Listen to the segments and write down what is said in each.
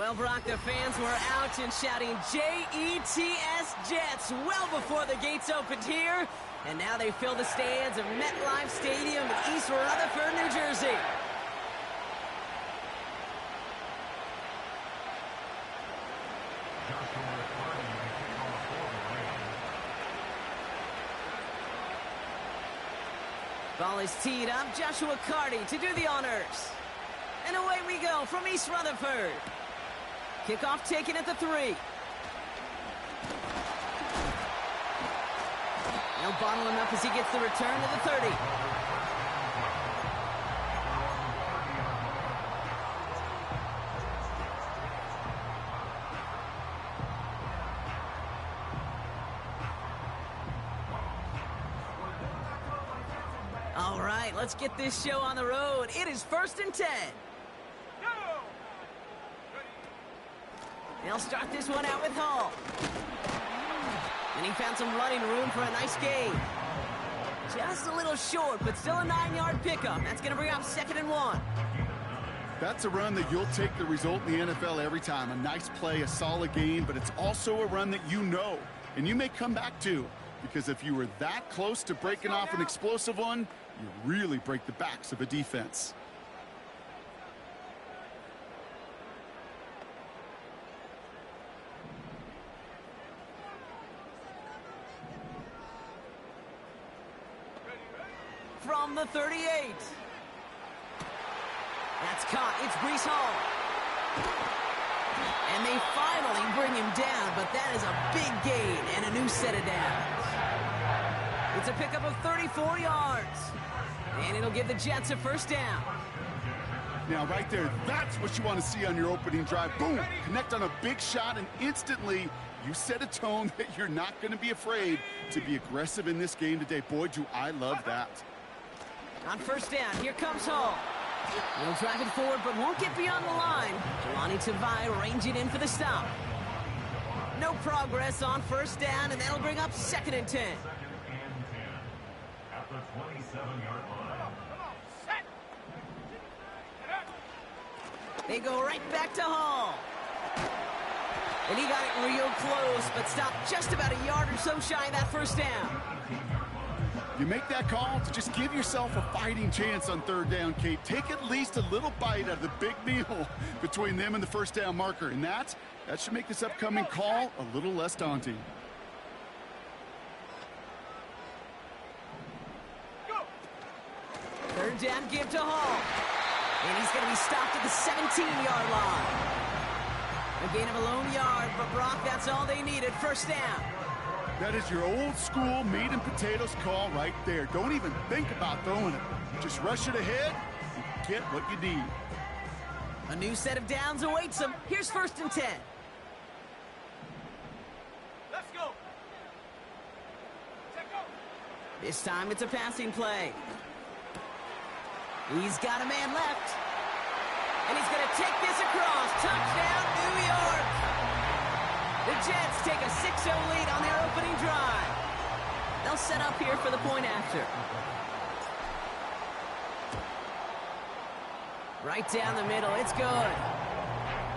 Well, Brock, the fans were out and shouting J-E-T-S Jets well before the gates opened here. And now they fill the stands of MetLife Stadium in East Rutherford, New Jersey. Ball is teed up. Joshua Carty to do the honors. And away we go from East Rutherford. Kickoff taken at the 3. They'll bottle him up as he gets the return to the 30. All right, let's get this show on the road. It is 1st and 10. They'll start this one out with Hall. And he found some running room for a nice gain. Just a little short, but still a 9-yard pickup. That's going to bring up 2nd and 1. That's a run that you'll take the result in the NFL every time. A nice play, a solid gain, but it's also a run that you know, and you may come back to. Because if you were that close to breaking off an explosive one, you really break the backs of a defense. From the 38. That's caught. It's Breece Hall. And they finally bring him down, but that is a big gain and a new set of downs. It's a pickup of 34 yards. And it'll give the Jets a 1st down. Now, right there, that's what you want to see on your opening drive. Boom! Connect on a big shot, and instantly you set a tone that you're not going to be afraid to be aggressive in this game today. Boy, do I love that. On 1st down, here comes Hall. He'll drive it forward, but won't get beyond the line. Jelani Tavai ranging in for the stop. No progress on 1st down, and that'll bring up 2nd and 10. At the 27-yard line. They go right back to Hall. And he got it real close, but stopped just about a yard or so shy of that 1st down. You make that call to just give yourself a fighting chance on 3rd down, Kate. Take at least a little bite out of the big meal between them and the 1st down marker. And that should make this upcoming call a little less daunting. Third down give to Hall. And he's going to be stopped at the 17-yard line. A gain of a lone yard, but Brock, that's all they needed. 1st down. That is your old school meat and potatoes call right there. Don't even think about throwing it. Just rush it ahead and get what you need. A new set of downs awaits him. Here's 1st and 10. Let's go. This time it's a passing play. He's got a man left. And he's going to take this across. Touchdown, New York. The Jets take a 6-0 lead on their opening drive. They'll set up here for the point after. Right down the middle. It's good.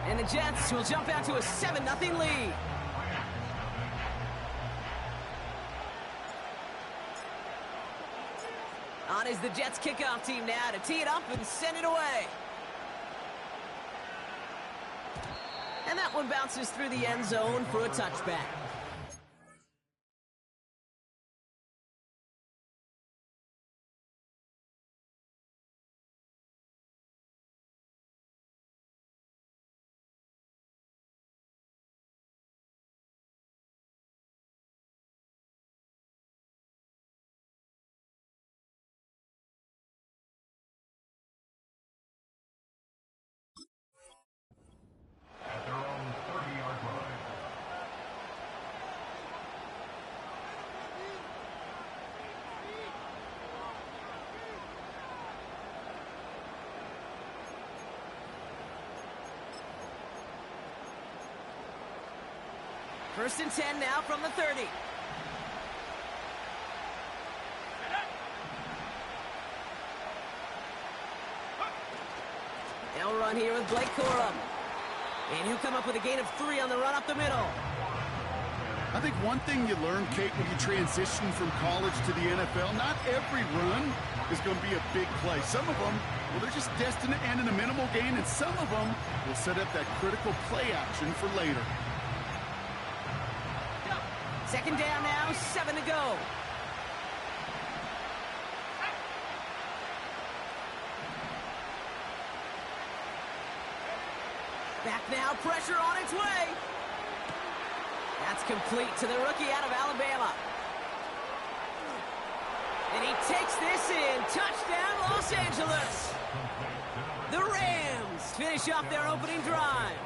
And the Jets will jump out to a 7-0 lead. On is the Jets kickoff team now to tee it up and send it away. And that one bounces through the end zone for a touchback. At their own 30-yard line. First and 10 now from the 30. They'll run here with Blake Corum. And he'll come up with a gain of 3 on the run up the middle. I think one thing you learn, Kate, when you transition from college to the NFL, not every run is going to be a big play. Some of them, well, they're just destined to end in a minimal gain, and some of them will set up that critical play action for later. Second down now, 7 to go. Back now, pressure on its way. That's complete to the rookie out of Alabama. And he takes this in. Touchdown, Los Angeles. The Rams finish off their opening drive.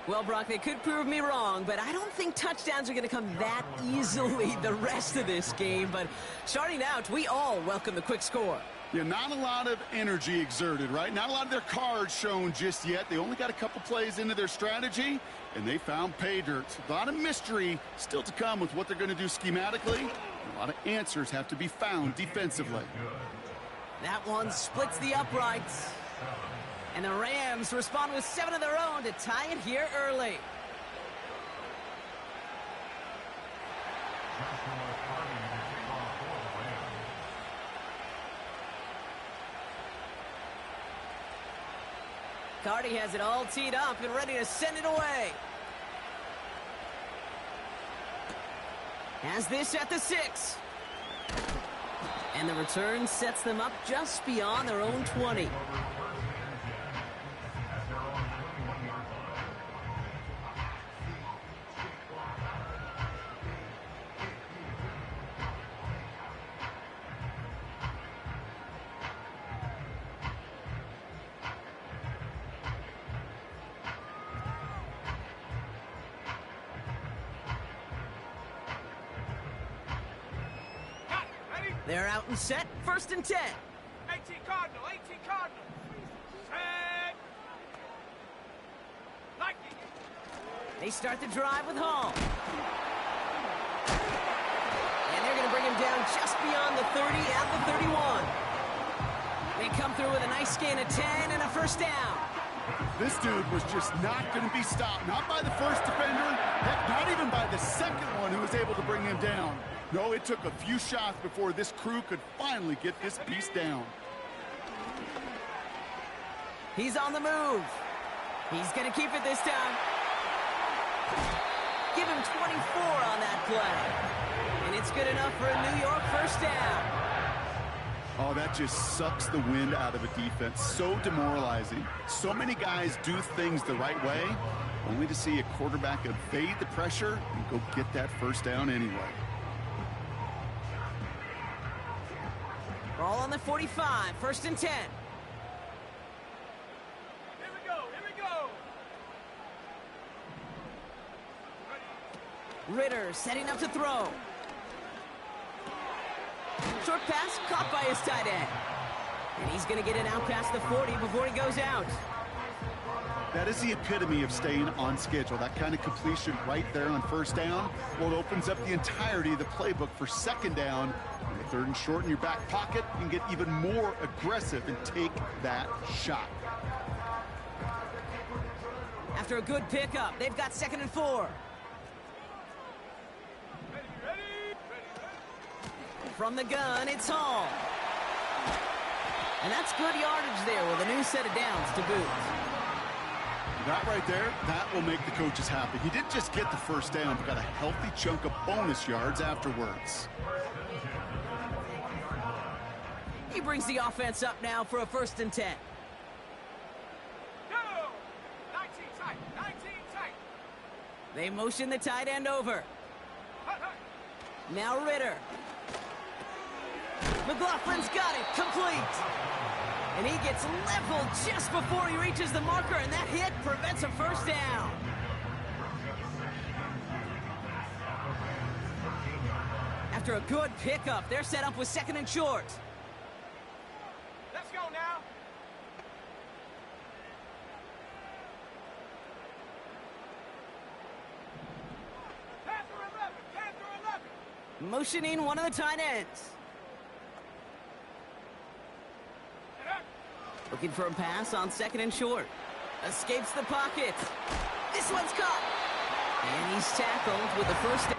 Well, Brock, they could prove me wrong, but I don't think touchdowns are going to come that easily the rest of this game. But starting out, we all welcome the quick score. Yeah, not a lot of energy exerted, right? Not a lot of their cards shown just yet. They only got a couple plays into their strategy, and they found pay dirt. A lot of mystery still to come with what they're going to do schematically. A lot of answers have to be found defensively. That one splits the uprights. And the Rams respond with 7 of their own to tie it here early. Cardi has it all teed up and ready to send it away. Has this at the 6. And the return sets them up just beyond their own 20. They're out and set, 1st and 10. 18 Cardinal, 18 Cardinal. Set. Lightning. They start the drive with Hall. And they're going to bring him down just beyond the 30 at the 31. They come through with a nice gain of 10 and a 1st down. This dude was just not going to be stopped. Not by the first defender, heck, not even by the second one who was able to bring him down. No, it took a few shots before this crew could finally get this piece down. He's on the move. He's going to keep it this time. Give him 24 on that play. And it's good enough for a New York 1st down. Oh, that just sucks the wind out of a defense. So demoralizing. So many guys do things the right way, only to see a quarterback evade the pressure and go get that 1st down anyway. Ball on the 45, 1st and 10. Here we go, here we go. Ritter setting up to throw. Short pass caught by his tight end. And he's going to get it out past the 40 before he goes out. That is the epitome of staying on schedule. That kind of completion right there on 1st down. Well, it opens up the entirety of the playbook for 2nd down. On the 3rd and short in your back pocket, you can get even more aggressive and take that shot. After a good pickup, they've got 2nd and 4. Ready. From the gun, it's Hall. And that's good yardage there with a new set of downs to boot. That right there, that will make the coaches happy. He didn't just get the 1st down, but got a healthy chunk of bonus yards afterwards. He brings the offense up now for a 1st and 10. Go. 19 tight, 19 tight. They motion the tight end over. Hut. Now Ritter. McLaughlin's got it, complete. And he gets leveled just before he reaches the marker, and that hit prevents a 1st down. After a good pickup, they're set up with 2nd and short. Let's go now. Panther 11. Motioning one of the tight ends. Looking for a pass on 2nd and short. Escapes the pocket. This one's caught. And he's tackled with the first down.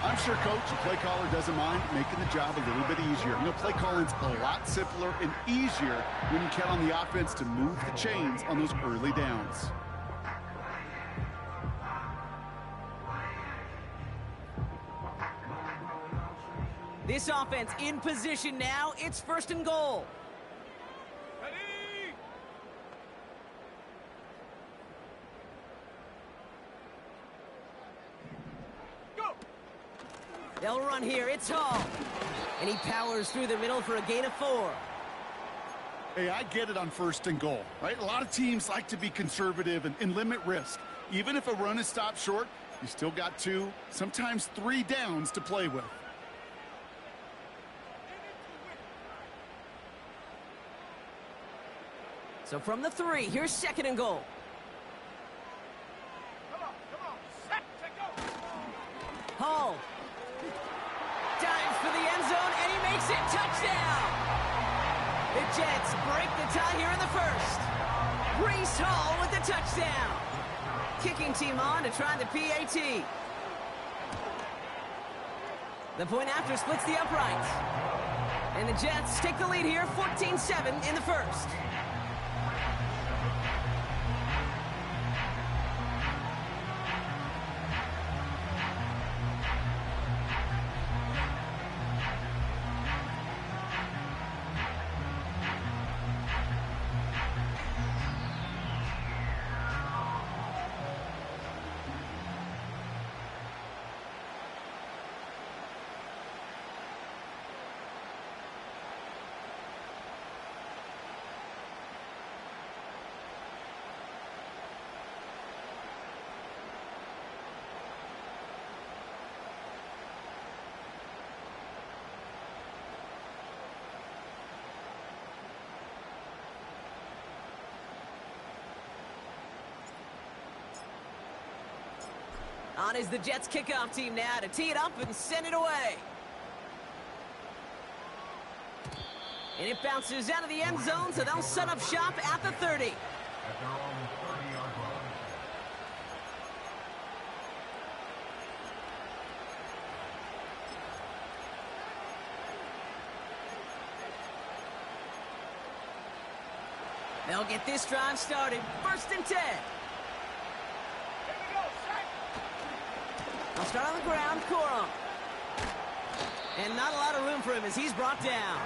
I'm sure coach, the play caller doesn't mind making the job a little bit easier. You know, play calling's a lot simpler and easier when you count on the offense to move the chains on those early downs. This offense in position now. It's 1st and goal. Ready? Go! They'll run here. It's Hall. And he powers through the middle for a gain of 4. Hey, I get it on 1st and goal, right? A lot of teams like to be conservative and limit risk. Even if a run is stopped short, you still got 2, sometimes 3 downs to play with. So from the 3, here's 2nd and goal. Come on, set to go! Hall dives for the end zone, and he makes it. Touchdown! The Jets break the tie here in the 1st. Brees Hall with the touchdown. Kicking team on to try the PAT. The point after splits the uprights. And the Jets take the lead here, 14-7 in the 1st. On is the Jets kickoff team now to tee it up and send it away. And it bounces out of the end zone, so they'll set up shop at the 30. At their own 30-yard line. They'll get this drive started. 1st and 10. Here we go, set! They'll start on the ground, Corum. And not a lot of room for him as he's brought down.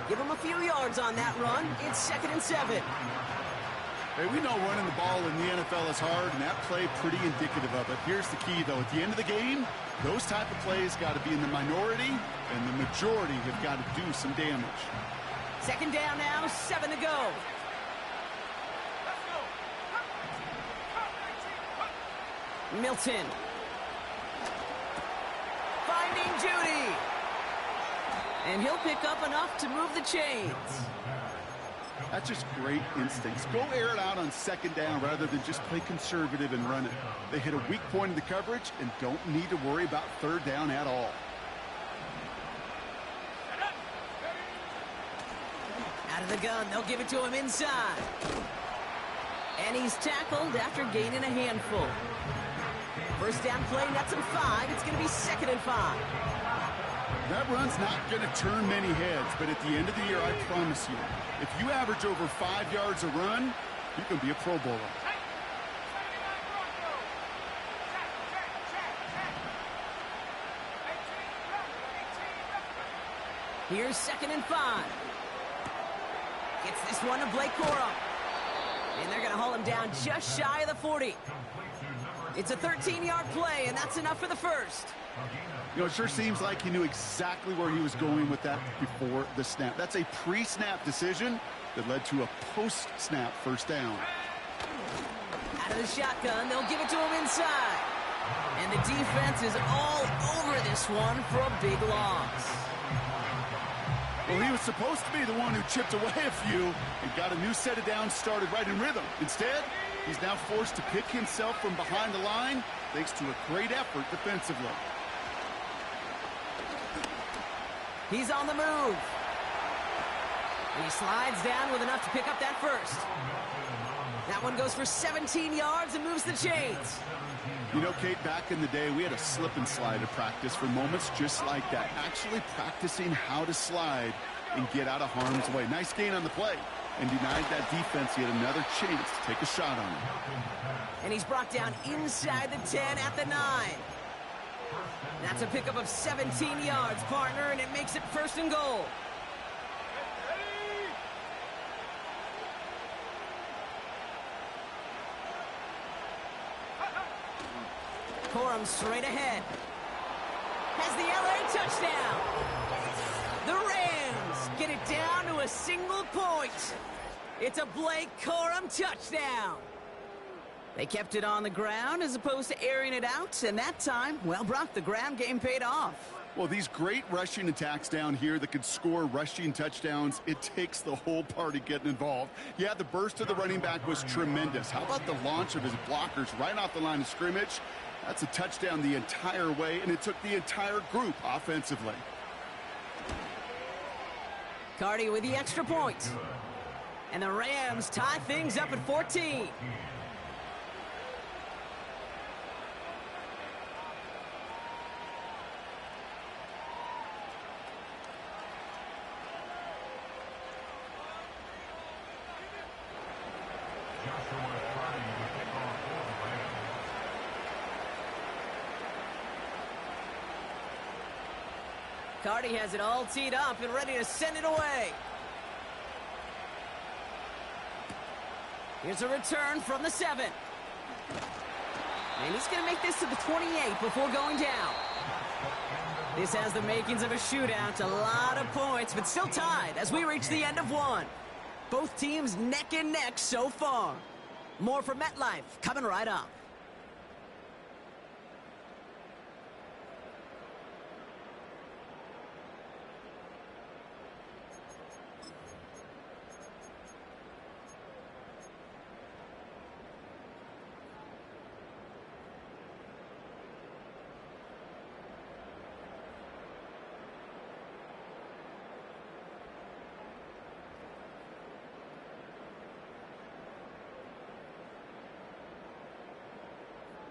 Give him a few yards on that run. It's 2nd and 7. Hey, we know running the ball in the NFL is hard, and that play pretty indicative of it. Here's the key, though. At the end of the game, those type of plays got to be in the minority, and the majority have got to do some damage. 2nd down now, 7 to go. Let's go! Come, 19, come! Milton. Finding Judy. And he'll pick up enough to move the chains. That's just great instincts. Go air it out on 2nd down rather than just play conservative and run it. They hit a weak point in the coverage and don't need to worry about 3rd down at all. Out of the gun, they'll give it to him inside. And he's tackled after gaining a handful. 1st down play, nets him 5. It's going to be 2nd and 5. That run's not going to turn many heads, but at the end of the year, I promise you, if you average over 5 yards a run, you can be a Pro Bowler. Here's 2nd and 5. Gets this one to Blake Corum. And they're going to haul him down just shy of the 40. Complete to number It's a 13-yard play, and that's enough for the first. You know, it sure seems like he knew exactly where he was going with that before the snap. That's a pre-snap decision that led to a post-snap first down. Out of the shotgun, they'll give it to him inside. And the defense is all over this one for a big loss. Well, he was supposed to be the one who chipped away a few and got a new set of downs started right in rhythm. Instead, he's now forced to pick himself from behind the line thanks to a great effort defensively. He's on the move. And he slides down with enough to pick up that first. That one goes for 17 yards and moves the chains. You know, Kate, back in the day, we had a slip and slide at practice for moments just like that. Actually practicing how to slide and get out of harm's way. Nice gain on the play and denied that defense yet another chance to take a shot on him. And he's brought down inside the 10 at the 9. That's a pickup of 17 yards, partner, and it makes it 1st and goal. Corum straight ahead. Has the LA touchdown. The Rams get it down to a single point. It's a Blake Corum touchdown. They kept it on the ground as opposed to airing it out, and that time, well, Brock, the ground game paid off. Well, these great rushing attacks down here that could score rushing touchdowns, it takes the whole party getting involved. Yeah, the burst of the running back was tremendous. How about the launch of his blockers right off the line of scrimmage? That's a touchdown the entire way, and it took the entire group offensively. Cardi with the extra point. And the Rams tie things up at 14. Cardi has it all teed up and ready to send it away. Here's a return from the 7. And he's going to make this to the 28 before going down. This has the makings of a shootout. A lot of points, but still tied as we reach the end of one. Both teams neck and neck so far. More from MetLife coming right up.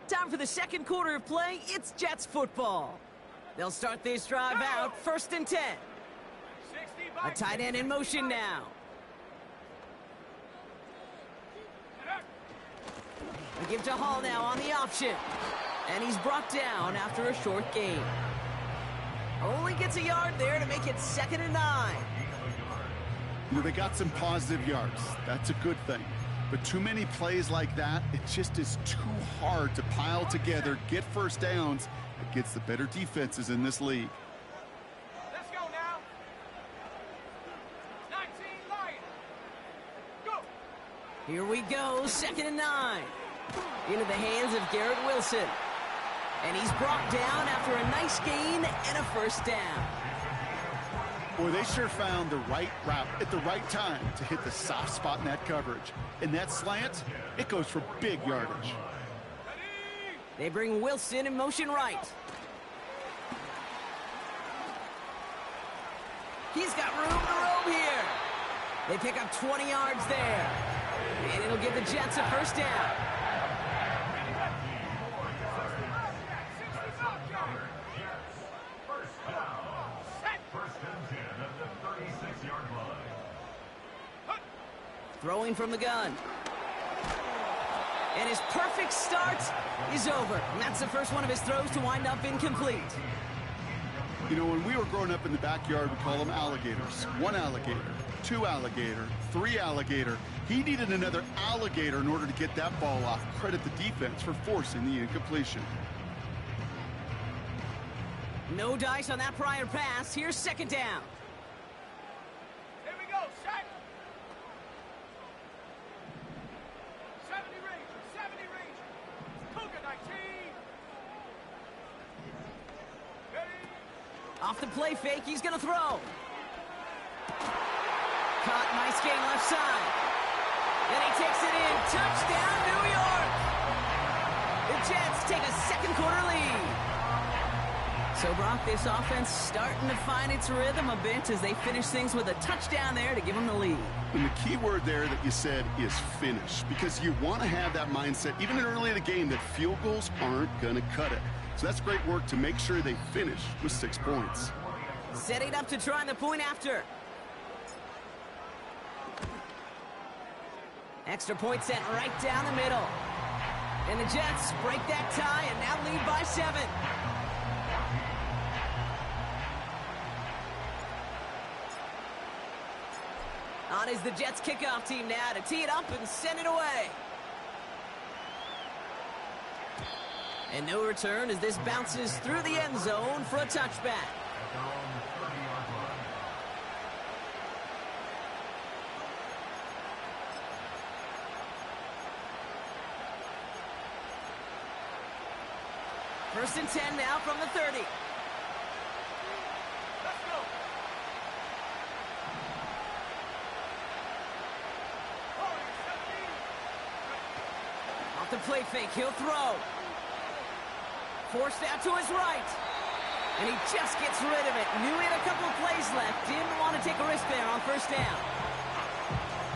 Time for the second quarter of play. It's Jets football. They'll start this drive out 1st and 10. A tight end in motion now. They give to Hall now on the option. And he's brought down after a short gain. Only gets a yard there to make it 2nd and 9. You know, they got some positive yards. That's a good thing. But too many plays like that, it just is too hard to pile together, get first downs against the better defenses in this league. Let's go now. 19 Lions. Go. Here we go, 2nd and 9. Into the hands of Garrett Wilson. And he's brought down after a nice gain and a first down. Boy, they sure found the right route at the right time to hit the soft spot in that coverage. And that slant, it goes for big yardage. They bring Wilson in motion right. He's got room to roam here. They pick up 20 yards there. And it'll give the Jets a first down. Throwing from the gun. And his perfect start is over. And that's the first one of his throws to wind up incomplete. You know, when we were growing up in the backyard, we call them alligators. One alligator, two alligator, three alligator. He needed another alligator in order to get that ball off. Credit the defense for forcing the incompletion. No dice on that prior pass. Here's second down. Here we go, set. 70 Rangers, 70 Rangers. Cougar 19. Ready? Off the play fake, he's gonna throw. Caught, nice gain left side. Then he takes it in. Touchdown, New York! The Jets take a second quarter lead. So, Brock, this offense starting to find its rhythm a bit as they finish things with a touchdown there to give them the lead. And the key word there that you said is finish, because you want to have that mindset, even early in the game, that field goals aren't going to cut it. So that's great work to make sure they finish with 6 points. Setting up to try the point after. Extra point sent right down the middle. And the Jets break that tie and now lead by 7. On is the Jets kickoff team now to tee it up and send it away. And no return as this bounces through the end zone for a touchback. At their own 30-yard line. First and 10 now from the 30. Let's go. Forward, 17. Off the play fake, he'll throw. Forced out to his right. And he just gets rid of it. Knew he had a couple of plays left. Didn't want to take a risk there on first down.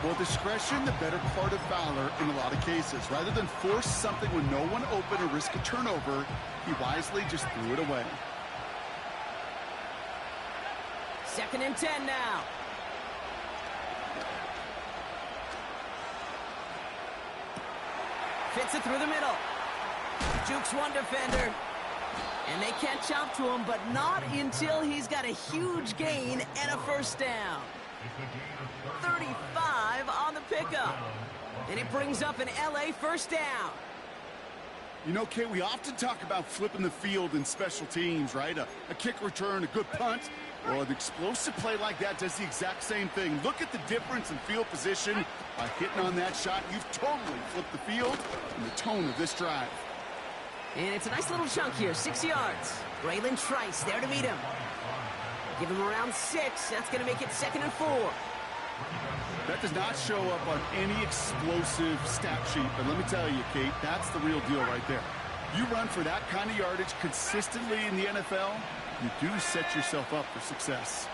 Well, discretion, the better part of valor in a lot of cases. Rather than force something when no one open or risk a turnover, he wisely just threw it away. Second and 10 now. Fits it through the middle. Jukes one defender. And they catch up to him, but not until he's got a huge gain and a first down. 35 on the pickup. And it brings up an LA first down. You know, Kate, we often talk about flipping the field in special teams, right? A kick return, a good punt. Well, an explosive play like that does the exact same thing. Look at the difference in field position. By hitting on that shot, you've totally flipped the field and the tone of this drive. And it's a nice little chunk here, 6 yards. Braylon Trice there to meet him. Give him around 6. That's going to make it 2nd and 4. That does not show up on any explosive stat sheet, but let me tell you, Kate, that's the real deal right there. You run for that kind of yardage consistently in the NFL, you do set yourself up for success.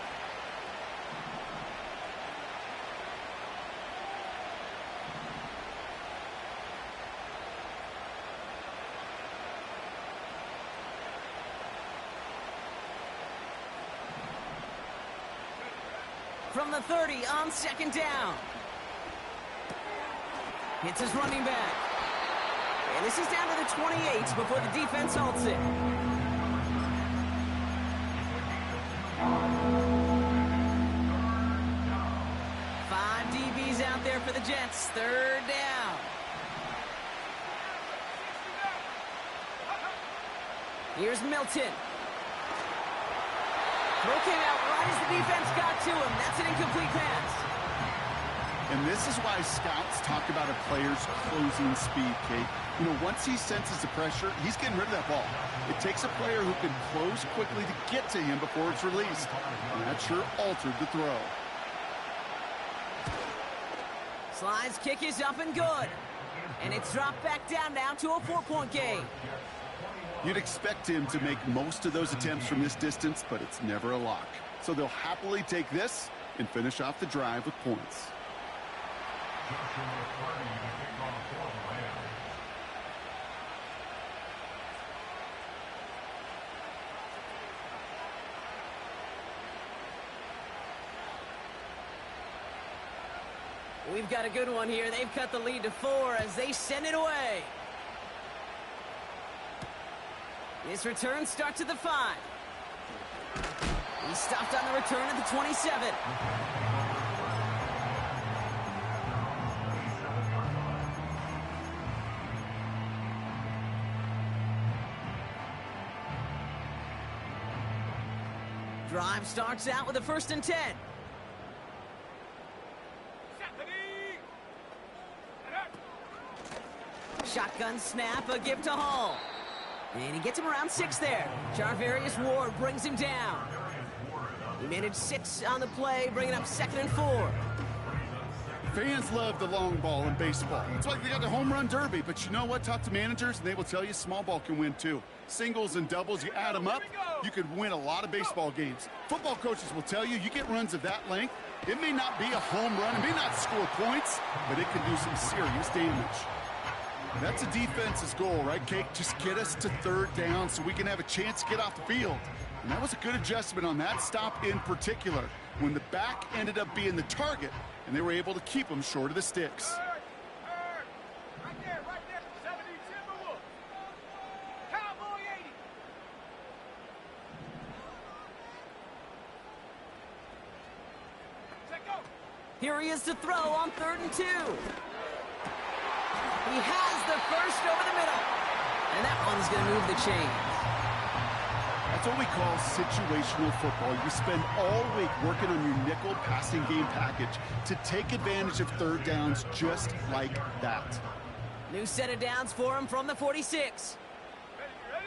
From the 30 on second down. Hits his running back. And this is down to the 28 before the defense halts it. Five DBs out there for the Jets. Third down. Here's Milton. Throw came out right as the defense got to him. That's an incomplete pass. And this is why scouts talk about a player's closing speed, Kate. You know, once he senses the pressure, he's getting rid of that ball. It takes a player who can close quickly to get to him before it's released. And that sure altered the throw. Slide's kick is up and good. And it's dropped back down now to a 4-point game. You'd expect him to make most of those attempts from this distance, but it's never a lock. So they'll happily take this and finish off the drive with points. We've got a good one here. They've cut the lead to 4 as they send it away. This return starts at the 5. He stopped on the return at the 27. Drive starts out with a 1st and 10. Shotgun snap, a give to Hall. And he gets him around 6 there. Jarvarius Ward brings him down. He managed 6 on the play, bringing up 2nd and 4. Fans love the long ball in baseball. It's like they got the home run derby, but you know what? Talk to managers, and they will tell you small ball can win too. Singles and doubles, you add them up, you could win a lot of baseball games. Football coaches will tell you, you get runs of that length, it may not be a home run, it may not score points, but it can do some serious damage. That's a defense's goal, right, Kate? Just get us to 3rd down so we can have a chance to get off the field. And that was a good adjustment on that stop in particular, when the back ended up being the target, and they were able to keep them short of the sticks. Right there, 70 Timberwolves. Cowboy 80. Check go. Here he is to throw on 3rd and 2. He has the first over the middle. And that one's going to move the chains. That's what we call situational football. You spend all week working on your nickel passing game package to take advantage of 3rd downs just like that. New set of downs for him from the 46. Ready.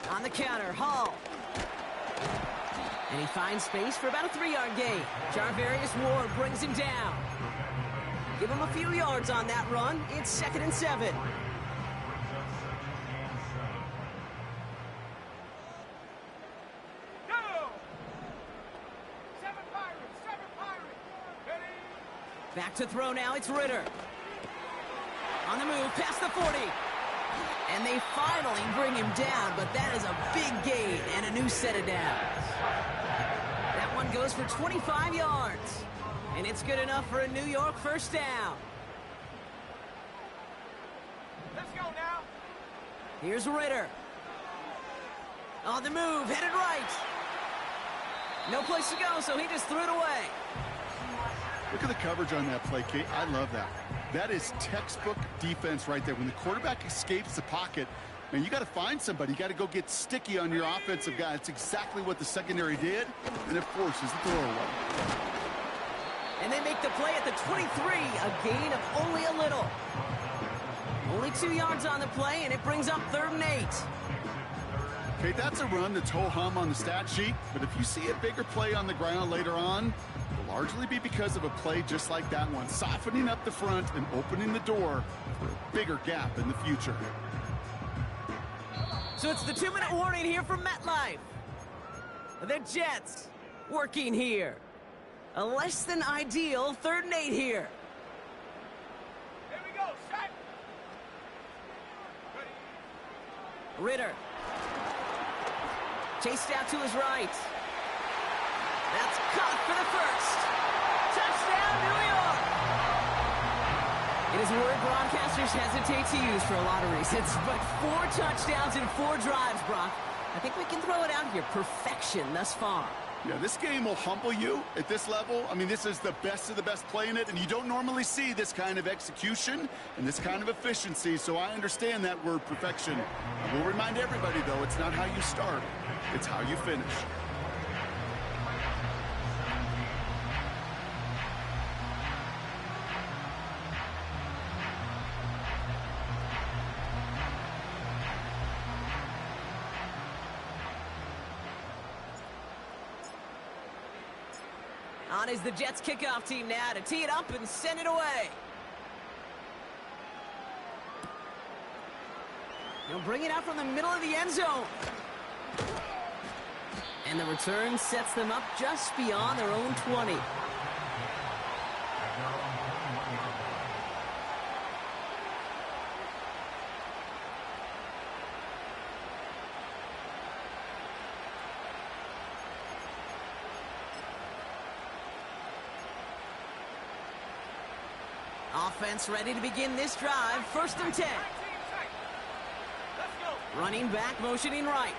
On the counter, Hall. And he finds space for about a 3-yard gain. Jarvarius Ward brings him down. Give him a few yards on that run. It's 2nd and 7. Go. 7 Pirates. Ready. Back to throw now, it's Ritter. On the move, past the 40. And they finally bring him down, but that is a big gain and a new set of downs. That one goes for 25 yards. And it's good enough for a New York 1st down. Let's go now. Here's Ritter. On the move, headed right. No place to go, so he just threw it away. Look at the coverage on that play, Kate. I love that. That is textbook defense right there. When the quarterback escapes the pocket, man, you got to find somebody. You got to go get sticky on your offensive guy. It's exactly what the secondary did, and it forces the throwaway. And they make the play at the 23, a gain of only a little. Only 2 yards on the play, and it brings up 3rd and 8. Okay, that's a run that's ho-hum on the stat sheet, but if you see a bigger play on the ground later on, it'll largely be because of a play just like that one, softening up the front and opening the door for a bigger gap in the future. So it's the 2-minute warning here from MetLife. The Jets working here. A less than ideal 3rd and 8 here. Here we go. Set. Ritter. Chased out to his right. That's caught for the 1st. Touchdown, New York! It is a word broadcasters hesitate to use for a lot of reasons, but 4 touchdowns in 4 drives, Brock. I think we can throw it out here. Perfection thus far. Yeah, this game will humble you at this level. I mean, this is the best of the best playing it, and you don't normally see this kind of execution and this kind of efficiency, so I understand that word perfection. I will remind everybody, though, it's not how you start, it's how you finish. On is the Jets kickoff team now to tee it up and send it away. He'll bring it out from the middle of the end zone. And the return sets them up just beyond their own 20. Offense ready to begin this drive. 1st and 10. Let's go. Running back, motioning right.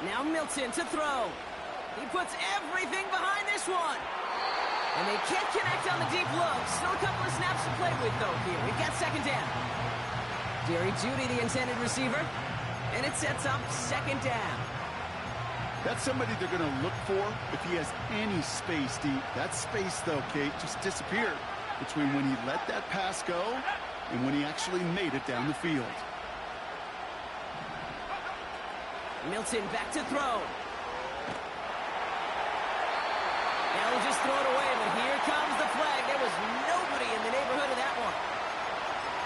Now Milton to throw. He puts everything behind this one. And they can't connect on the deep low. Still a couple of snaps to play with, though, here. We've got 2nd down. Jerry Jeudy, the intended receiver. And it sets up 2nd down. That's somebody they're going to look for if he has any space deep. That space, though, Kate, just disappeared between when he let that pass go and when he actually made it down the field. Milton back to throw. Now he'll just throw it away, but here comes the flag. There was nobody in the neighborhood of that one.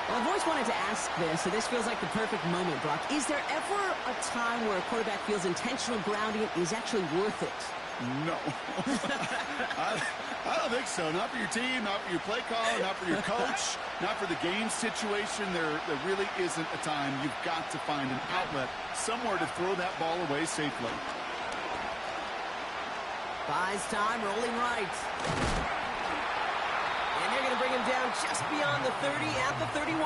Well, I've always wanted to ask this, so this feels like the perfect moment, Brock. Is there ever a time where a quarterback feels intentional grounding is actually worth it? No. I don't think so. Not for your team, not for your play caller, not for your coach, not for the game situation. There really isn't a time. You've got to find an outlet, somewhere to throw that ball away safely. Buys time, rolling right. And they're going to bring him down just beyond the 30 at the 31.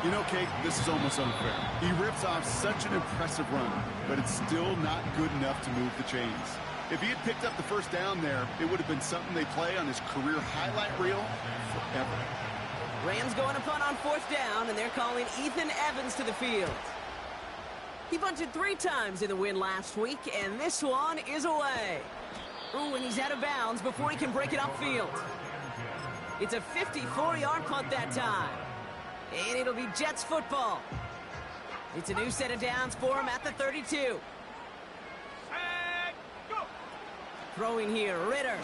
You know, Kate, this is almost unfair. He rips off such an impressive run, but it's still not good enough to move the chains. If he had picked up the 1st down there, it would have been something they play on his career highlight reel forever. Rams going to punt on 4th down, and they're calling Ethan Evans to the field. He bunted 3 times in the win last week, and this one is away. Ooh, and he's out of bounds before he can break it upfield. It's a 54-yard punt that time. And it'll be Jets football. It's a new set of downs for him at the 32. And go. Throwing here, Ritter.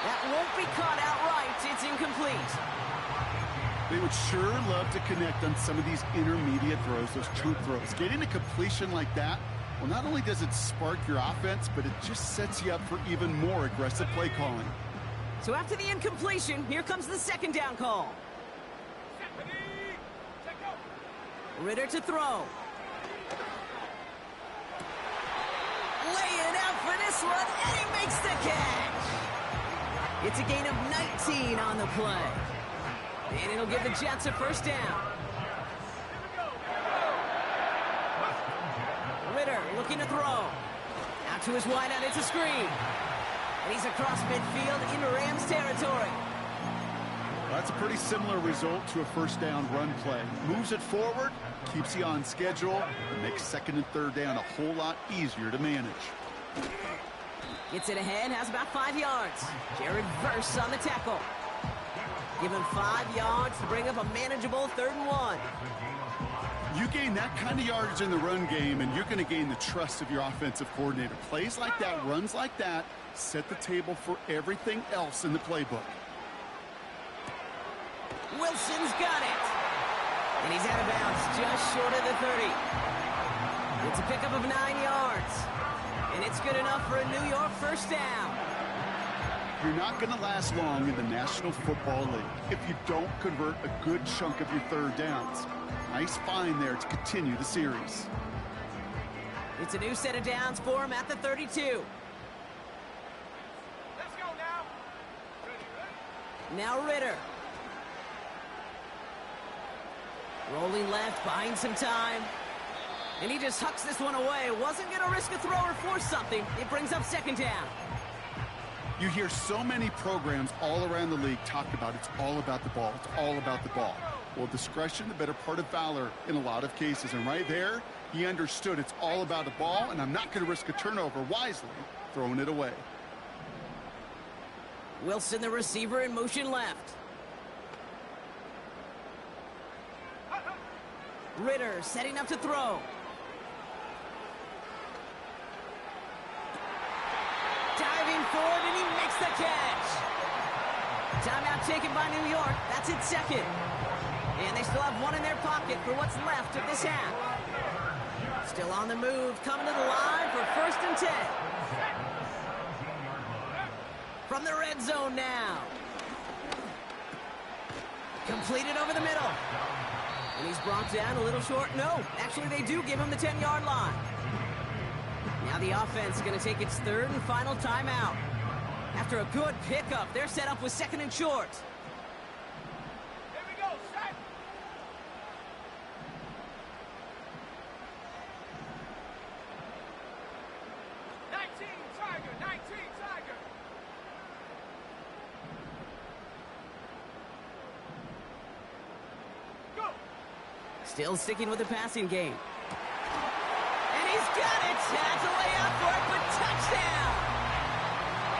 That won't be caught outright. It's incomplete. They would sure love to connect on some of these intermediate throws, those chunk throws. Getting a completion like that, well, not only does it spark your offense, but it just sets you up for even more aggressive play calling. So after the incompletion, here comes the 2nd down call. Ritter to throw. Laying out for this one, and he makes the catch. It's a gain of 19 on the play. And it'll give the Jets a 1st down. Ritter looking to throw. Out to his wideout, it's a screen. And he's across midfield into Rams territory. That's a pretty similar result to a 1st down run play. Moves it forward, keeps you on schedule, and makes 2nd and 3rd down a whole lot easier to manage. Gets it ahead, has about 5 yards. Jared Verse on the tackle. Give him 5 yards to bring up a manageable 3rd and 1. You gain that kind of yardage in the run game, and you're going to gain the trust of your offensive coordinator. Plays like that, runs like that, set the table for everything else in the playbook. Wilson's got it. And he's out of bounds just short of the 30. It's a pickup of 9 yards. And it's good enough for a New York 1st down. You're not going to last long in the National Football League if you don't convert a good chunk of your 3rd downs. Nice find there to continue the series. It's a new set of downs for him at the 32. Let's go now. Now Ritter. Rolling left, buying some time. And he just hucks this one away. Wasn't going to risk a throw or force something. It brings up 2nd down. You hear so many programs all around the league talk about it's all about the ball. It's all about the ball. Well, discretion, the better part of valor in a lot of cases. And right there, he understood it's all about the ball, and I'm not going to risk a turnover wisely, throwing it away. Wilson, the receiver, in motion left. Ritter setting up to throw. Diving forward, and he makes the catch. Timeout taken by New York. That's its 2nd. And they still have 1 in their pocket for what's left of this half. Still on the move, coming to the line for 1st and 10. From the red zone now. Completed over the middle. And he's brought down a little short. No, actually they do give him the 10-yard line. Now the offense is going to take its 3rd and final timeout. After a good pickup, they're set up with 2nd and short. Here we go, set. Tiger, 19 Tiger. Go. Still sticking with the passing game. And he's got it. Has a way out for it, but touchdown.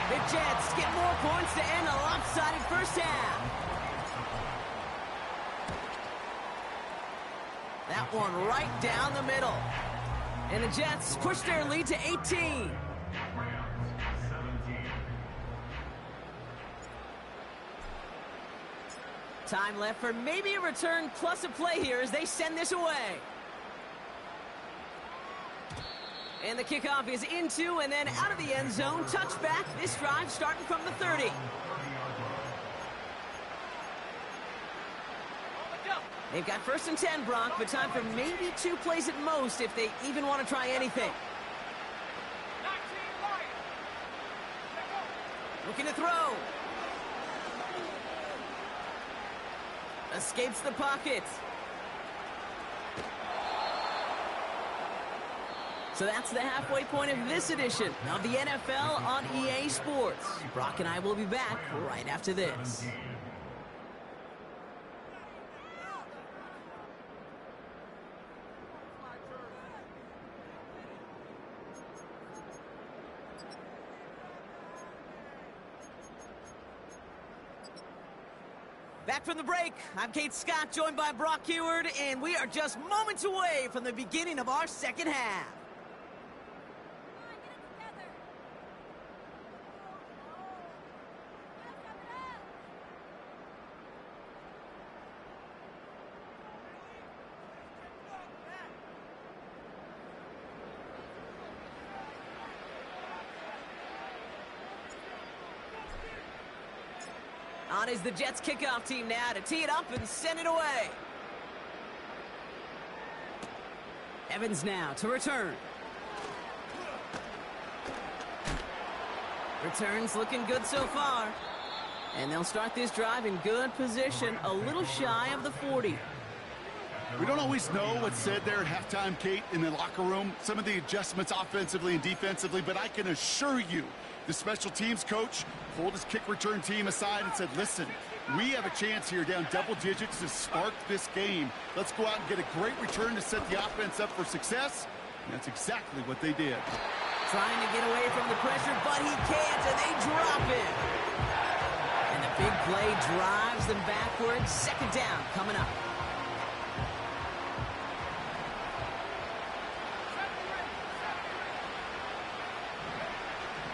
The Jets get more points to end a lopsided first half. That one right down the middle. And the Jets push their lead to 18. Time left for maybe a return plus a play here as they send this away. And the kickoff is into and then out of the end zone. Touchback. This drive starting from the 30. They've got 1st and 10, Brock, but time for maybe 2 plays at most if they even want to try anything. Looking to throw. Escapes the pocket. So that's the halfway point of this edition of the NFL on EA Sports. Brock and I will be back right after this. Back from the break, I'm Kate Scott, joined by Brock Heward, and we are just moments away from the beginning of our second half. On is the Jets kickoff team now to tee it up and send it away. Evans now to return. Returns looking good so far. And they'll start this drive in good position, a little shy of the 40. We don't always know what's said there at halftime, Kate, in the locker room. Some of the adjustments offensively and defensively, but I can assure you the special teams coach pulled his kick return team aside and said, listen, we have a chance here down double digits to spark this game. Let's go out and get a great return to set the offense up for success. And that's exactly what they did. Trying to get away from the pressure, but he can't, and they drop it. And the big play drives them backwards. 2nd down coming up.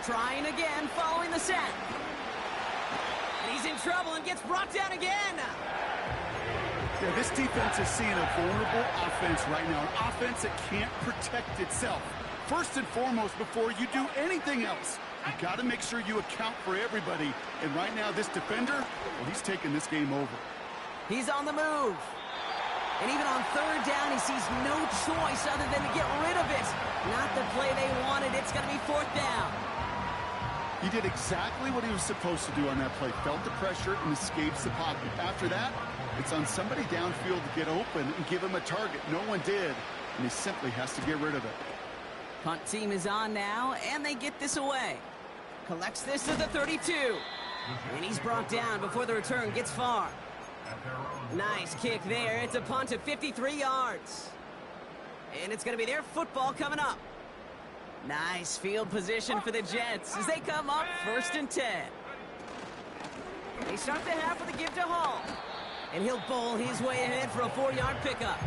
Trying again, following the set. And he's in trouble and gets brought down again. Yeah, this defense is seeing a vulnerable offense right now, an offense that can't protect itself. First and foremost, before you do anything else, you got to make sure you account for everybody. And right now, this defender, well, he's taking this game over. He's on the move. And even on 3rd down, he sees no choice other than to get rid of it. Not the play they wanted. It's going to be 4th down. He did exactly what he was supposed to do on that play. Felt the pressure and escapes the pocket. After that, it's on somebody downfield to get open and give him a target. No one did, and he simply has to get rid of it. Punt team is on now, and they get this away. Collects this to the 32. And he's brought down before the return gets far. Nice kick there. It's a punt of 53 yards. And it's going to be their football coming up. Nice field position for the Jets as they come up 1st and 10. They start the half with a give to Hall. And he'll bowl his way ahead for a 4-yard pickup.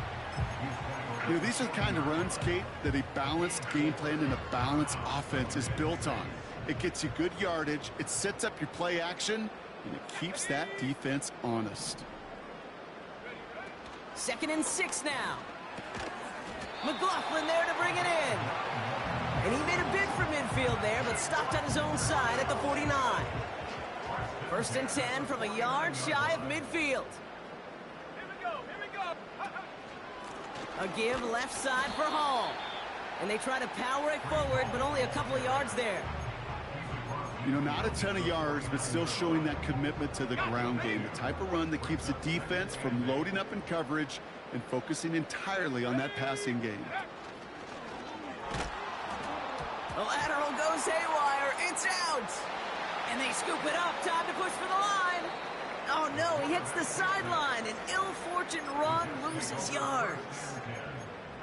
You know, these are the kind of runs, Kate, that a balanced game plan and a balanced offense is built on. It gets you good yardage, it sets up your play action, and it keeps that defense honest. 2nd and 6 now. McLaughlin there to bring it in. And he made a bid for midfield there, but stopped on his own side at the 49. 1st and 10 from a yard shy of midfield. Here we go, here we go. A give left side for Hall. And they try to power it forward, but only a couple of yards there. You know, not a ton of yards, but still showing that commitment to the ground game. The type of run that keeps the defense from loading up in coverage and focusing entirely on that passing game. The lateral goes haywire. It's out. And they scoop it up. Time to push for the line. Oh, no. He hits the sideline. An ill-fortunate run loses yards.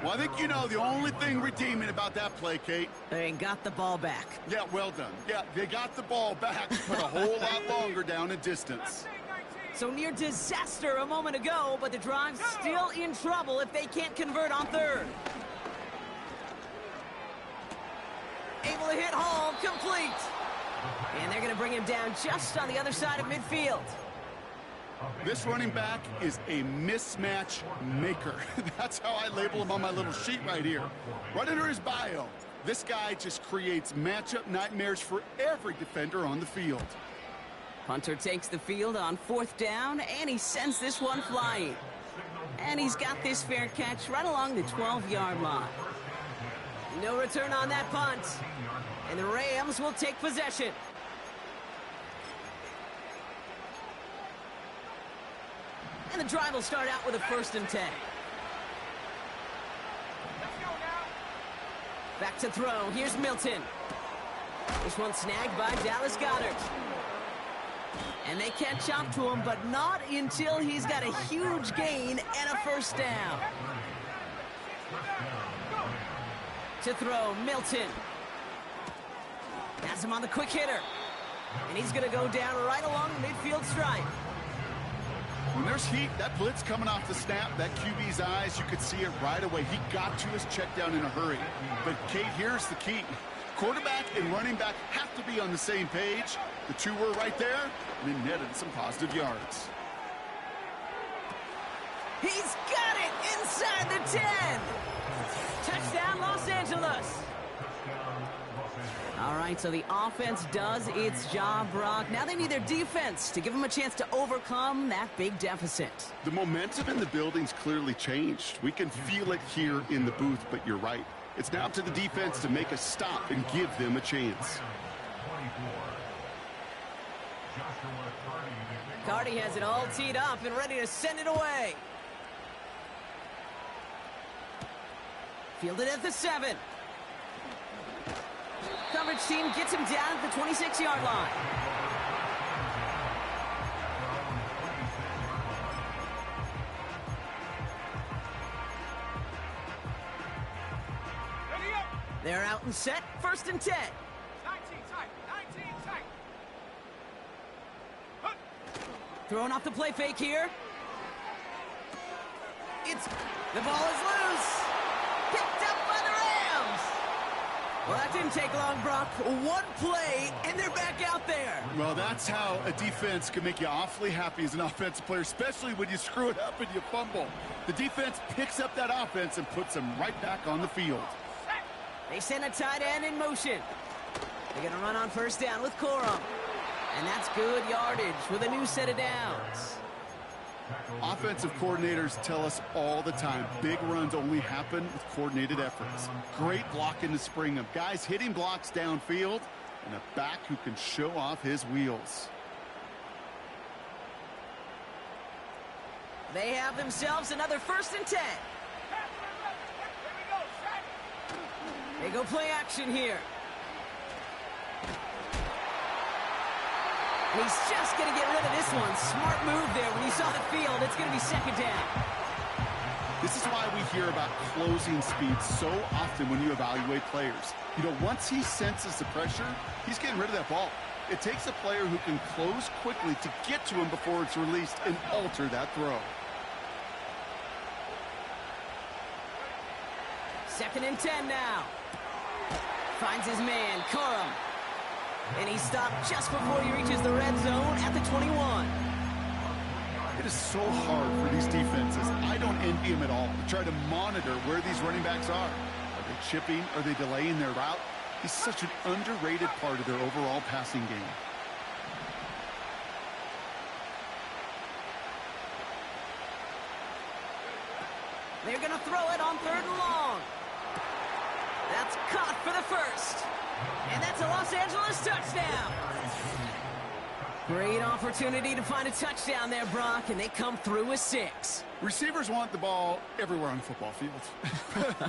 Well, I think you know the only thing redeeming about that play, Kate. They got the ball back. Yeah, well done. Yeah, they got the ball back, but a whole lot longer down in distance. So near disaster a moment ago, but the drive's still in trouble if they can't convert on third. Able to hit Hall, complete. And they're going to bring him down just on the other side of midfield. This running back is a mismatch maker. That's how I label him on my little sheet right here. Right under his bio, this guy just creates matchup nightmares for every defender on the field. Hunter takes the field on 4th down, and he sends this one flying. And he's got this fair catch right along the 12-yard line. No return on that punt. And the Rams will take possession. And the drive will start out with a 1st and 10. Back to throw. Here's Milton. This one snagged by Dallas Goedert. And they catch up to him, but not until he's got a huge gain and a 1st down. To throw, Milton. Has him on the quick hitter. And he's going to go down right along the midfield stripe. When there's heat, that blitz coming off the snap, that QB's eyes, you could see it right away. He got to his check down in a hurry. But, Kate, here's the key. Quarterback and running back have to be on the same page. The two were right there, and they netted some positive yards. He's got it inside the 10. Touchdown, Los Angeles. All right, so the offense does its job, Brock. Now they need their defense to give them a chance to overcome that big deficit. The momentum in the building's clearly changed. We can feel it here in the booth, but you're right. It's now up to the defense to make a stop and give them a chance. Cardi has it all teed up and ready to send it away. Fielded at the 7. Coverage team gets him down at the 26-yard line. They're out and set. 1st and 10. 19 tight. 19 tight. Throwing off the play fake here. The ball is loose. Picked up by the Rams. Well, that didn't take long, Brock. One play, and they're back out there. Well, that's how a defense can make you awfully happy as an offensive player, especially when you screw it up and you fumble. The defense picks up that offense and puts them right back on the field. They send a tight end in motion. They're going to run on 1st down with Corum. And that's good yardage with a new set of downs. Offensive coordinators tell us all the time, big runs only happen with coordinated efforts. Great blocking to spring them. Guys hitting blocks downfield, and a back who can show off his wheels. They have themselves another 1st and 10. They go play action here. He's just going to get rid of this one. Smart move there when he saw the field. It's going to be 2nd down. This is why we hear about closing speed so often when you evaluate players. You know, once he senses the pressure, he's getting rid of that ball. It takes a player who can close quickly to get to him before it's released and alter that throw. 2nd and 10 now. Finds his man, Corum. And he stopped just before he reaches the red zone at the 21. It is so hard for these defenses. I don't envy them at all to try to monitor where these running backs are. Are they chipping? Are they delaying their route? He's such an underrated part of their overall passing game. They're going to throw it on 3rd and long. That's caught for the first. And that's a Los Angeles touchdown. Great opportunity to find a touchdown there, Brock, and they come through with 6. Receivers want the ball everywhere on the football field.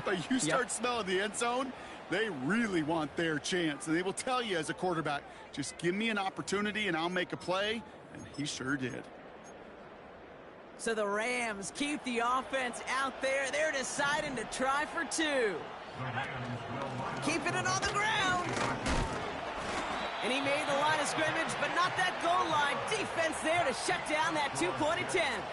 But you start smelling the end zone, they really want their chance. And they will tell you as a quarterback, just give me an opportunity and I'll make a play. And he sure did. So the Rams keep the offense out there. They're deciding to try for 2. Keeping it on the ground. And he made the line of scrimmage, but not that goal line. Defense there to shut down that 2-point attempt.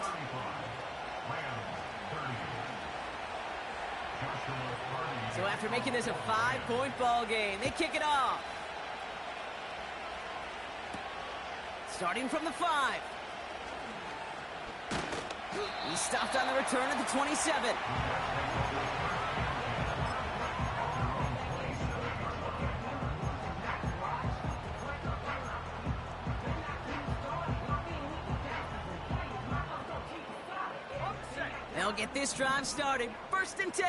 So after making this a 5-point ball game, they kick it off. Starting from the 5. He stopped on the return at the 27. They'll get this drive started. 1st and 10.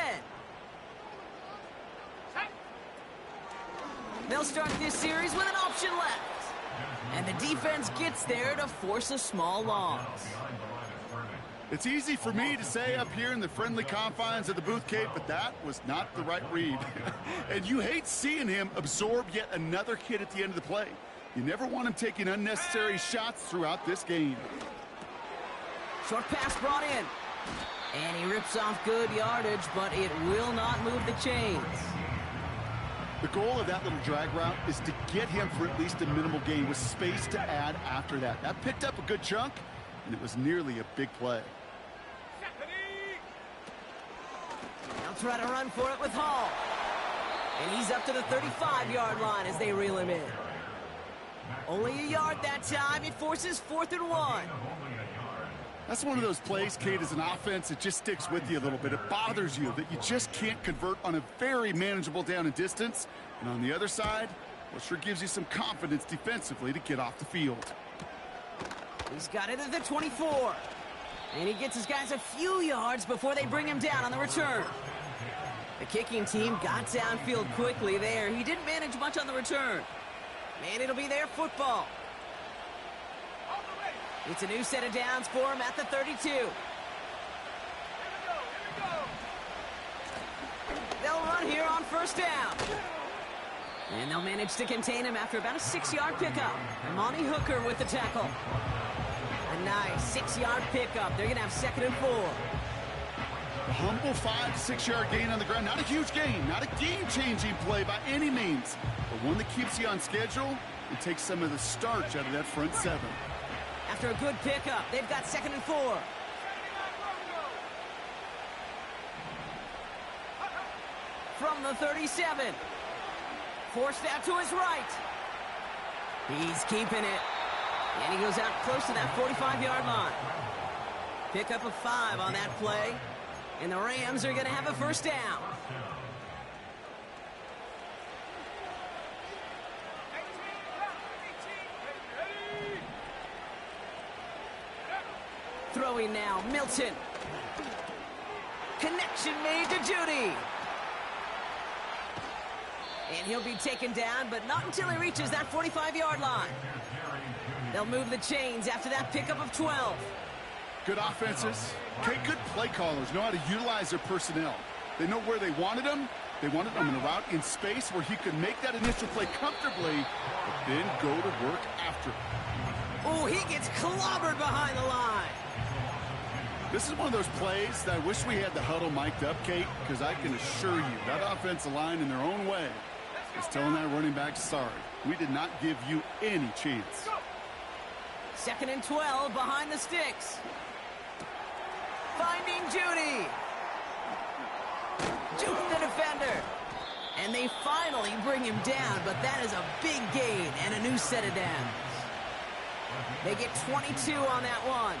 They'll start this series with an option left. And the defense gets there to force a small loss. It's easy for me to say up here in the friendly confines of the booth, Kate, but that was not the right read. And you hate seeing him absorb yet another hit at the end of the play. You never want him taking unnecessary shots throughout this game. Short pass brought in. And he rips off good yardage, but it will not move the chains. The goal of that little drag route is to get him for at least a minimal gain with space to add after that. That picked up a good chunk, and it was nearly a big play. They'll try to run for it with Hall. And he's up to the 35-yard line as they reel him in. Only a yard that time. It forces 4th and 1. That's one of those plays, Kate, as an offense, it just sticks with you a little bit. It bothers you that you just can't convert on a very manageable down and distance. And on the other side, well, it sure gives you some confidence defensively to get off the field. He's got it at the 24. And he gets his guys a few yards before they bring him down on the return. The kicking team got downfield quickly there. He didn't manage much on the return. And it'll be their football. It's a new set of downs for him at the 32. They'll run here on 1st down. And they'll manage to contain him after about a 6-yard pickup. Monty Hooker with the tackle. A nice 6-yard pickup. They're going to have 2nd and 4. A humble 5 to 6-yard gain on the ground. Not a huge gain, not a game-changing play by any means, but one that keeps you on schedule and takes some of the starch out of that front 7. After a good pickup, they've got 2nd and 4. From the 37. Forced out to his right. He's keeping it. And he goes out close to that 45-yard line. Pickup of 5 on that play. And the Rams are going to have a 1st down. Throwing now, Milton. Connection made to Judy. And he'll be taken down, but not until he reaches that 45-yard line. They'll move the chains after that pickup of 12. Good offenses. Okay, good play callers know how to utilize their personnel. They know where they wanted them. They wanted them in a route in space where he could make that initial play comfortably, but then go to work after it. Oh, he gets clobbered behind the line. This is one of those plays that I wish we had the huddle mic'd up, Kate, because I can assure you that offensive line in their own way is telling that running back, sorry, we did not give you any chance. 2nd and 12 behind the sticks. Finding Judy. Juke the defender. And they finally bring him down, but that is a big gain and a new set of downs. They get 22 on that one.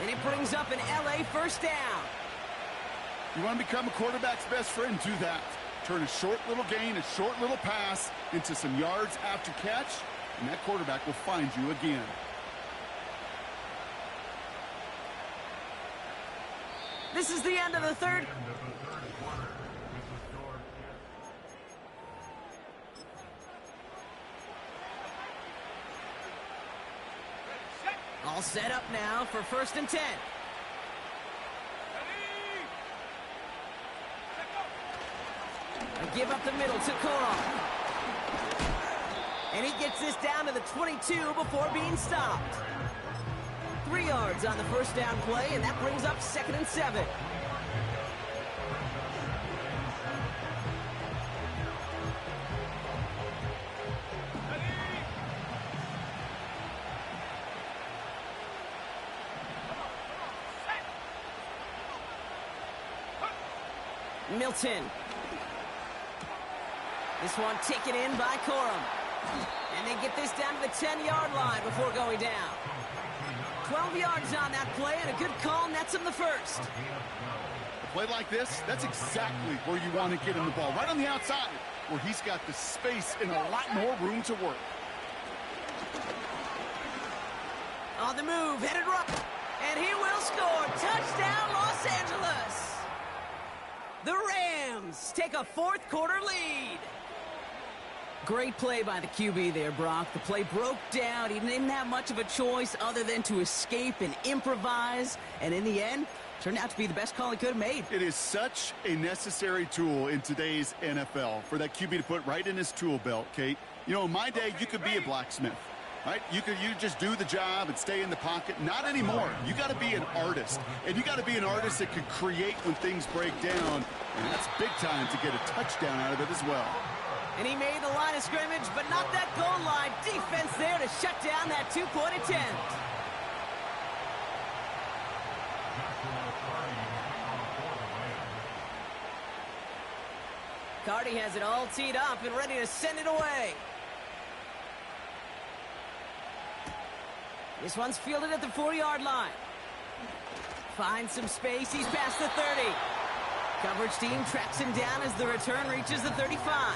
And it brings up an LA 1st down. You want to become a quarterback's best friend, do that. Turn a short little gain, a short little pass into some yards after catch, and that quarterback will find you again. This is the end of the third. All set up now for 1st and 10. A give up the middle to Corum. And he gets this down to the 22 before being stopped. 3 yards on the first down play, and that brings up 2nd and 7. Milton. This one taken in by Corum. And they get this down to the 10-yard line before going down. 12 yards on that play, and a good call nets him the first. A play like this, that's exactly where you want to get him the ball. Right on the outside, where he's got the space and a lot more room to work. On the move, headed right. And he will score. Touchdown, Los Angeles. The Rams take a 4th quarter lead. Great play by the QB there, Brock. The play broke down. He didn't have much of a choice other than to escape and improvise. And in the end, turned out to be the best call he could have made. It is such a necessary tool in today's NFL for that QB to put right in his tool belt, Kate. You know, in my day, you could be a blacksmith, right? You just do the job and stay in the pocket. Not anymore. You got to be an artist. And you got to be an artist that can create when things break down. And that's big time to get a touchdown out of it as well. And he made the line of scrimmage, but not that goal line. Defense there to shut down that 2-point attempt. Cardi has it all teed up and ready to send it away. This one's fielded at the 4-yard line. Finds some space. He's past the 30. Coverage team tracks him down as the return reaches the 35.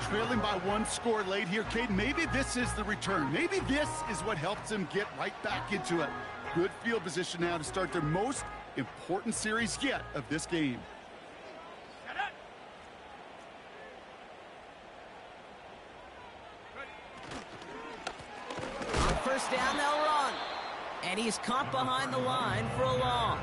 Trailing by 1 score late here, Kate. Maybe this is the return. Maybe this is what helps him get right back into it. Good field position now to start their most important series yet of this game. On 1st down, they'll run. And he's caught behind the line for a loss.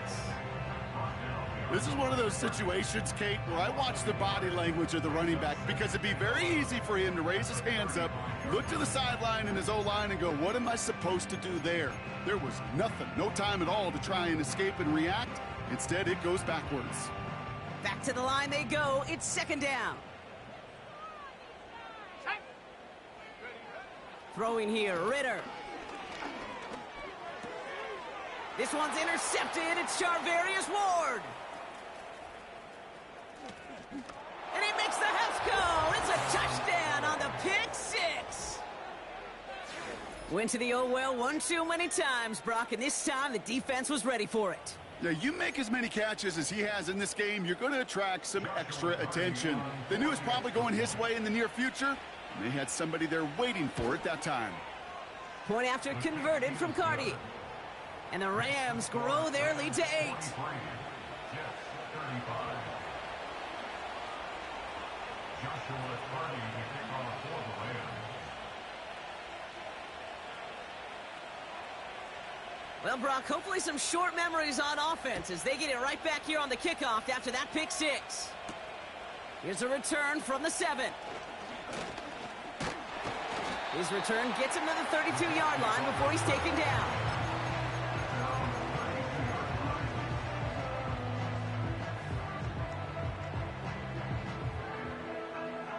This is one of those situations, Kate, where I watch the body language of the running back because it'd be very easy for him to raise his hands up, look to the sideline in his O-line and go, what am I supposed to do there? There was nothing, no time at all to try and escape and react. Instead, it goes backwards. Back to the line they go. It's 2nd down. Throwing here, Ritter. This one's intercepted. It's Charvarius Ward. And he makes the house go. It's a touchdown on the pick 6. Went to the oh-well one too many times, Brock, and this time the defense was ready for it. Yeah, you make as many catches as he has in this game, you're going to attract some extra attention. They knew it was probably going his way in the near future, and they had somebody there waiting for it that time. Point after converted from Cardi. And the Rams grow their lead to 8. Well, Brock, hopefully some short memories on offense as they get it right back here on the kickoff after that pick 6. Here's a return from the 7. His return gets him to the 32-yard line before he's taken down.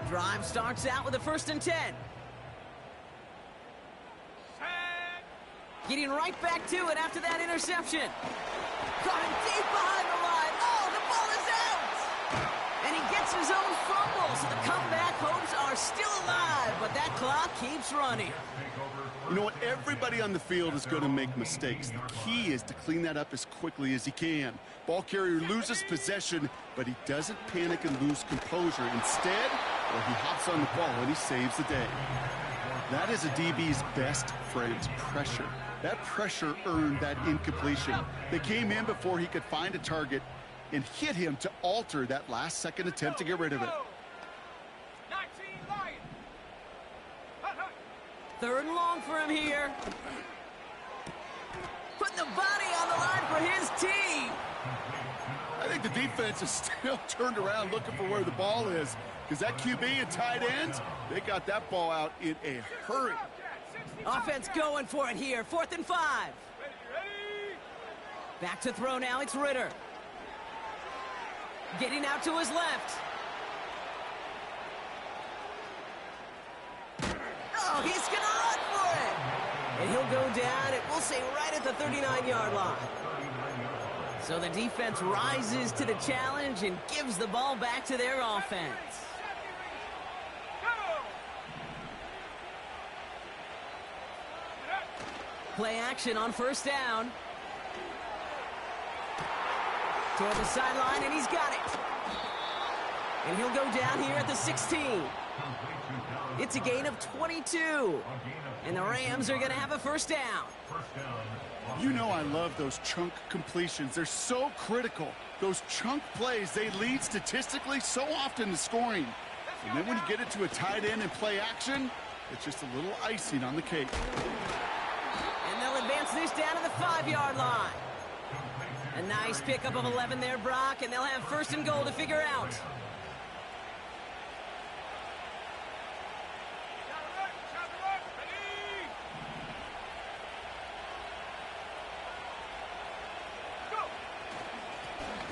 Drive starts out with a 1st and 10. Getting right back to it after that interception. Caught him deep behind the line. Oh, the ball is out! And he gets his own fumble, so the comeback hopes are still alive, but that clock keeps running. You know what? Everybody on the field is going to make mistakes. The key is to clean that up as quickly as he can. Ball carrier loses possession, but he doesn't panic and lose composure. Instead, he hops on the ball and he saves the day. That is a DB's best friend, pressure. That pressure earned that incompletion. They came in before he could find a target and hit him to alter that last-second attempt to get rid of it. 3rd and long for him here. putting the body on the line for his team. I think the defense is still turned around looking for where the ball is, because that QB and tight ends, they got that ball out in a hurry. Offense going for it here. 4th and 5. Back to throw now. It's Ritter. Getting out to his left. Oh, he's going to run for it. And he'll go down, and we'll say right at the 39-yard line. So the defense rises to the challenge and gives the ball back to their offense. Play action on 1st down. Toward the sideline, and he's got it. And he'll go down here at the 16. It's a gain of 22. And the Rams are going to have a 1st down. You know I love those chunk completions. They're so critical. Those chunk plays, they lead statistically so often to scoring. And then when you get it to a tight end and play action, it's just a little icing on the cake. And they'll advance this down to the 5-yard line. A nice pickup of 11 there, Brock, and they'll have 1st and goal to figure out.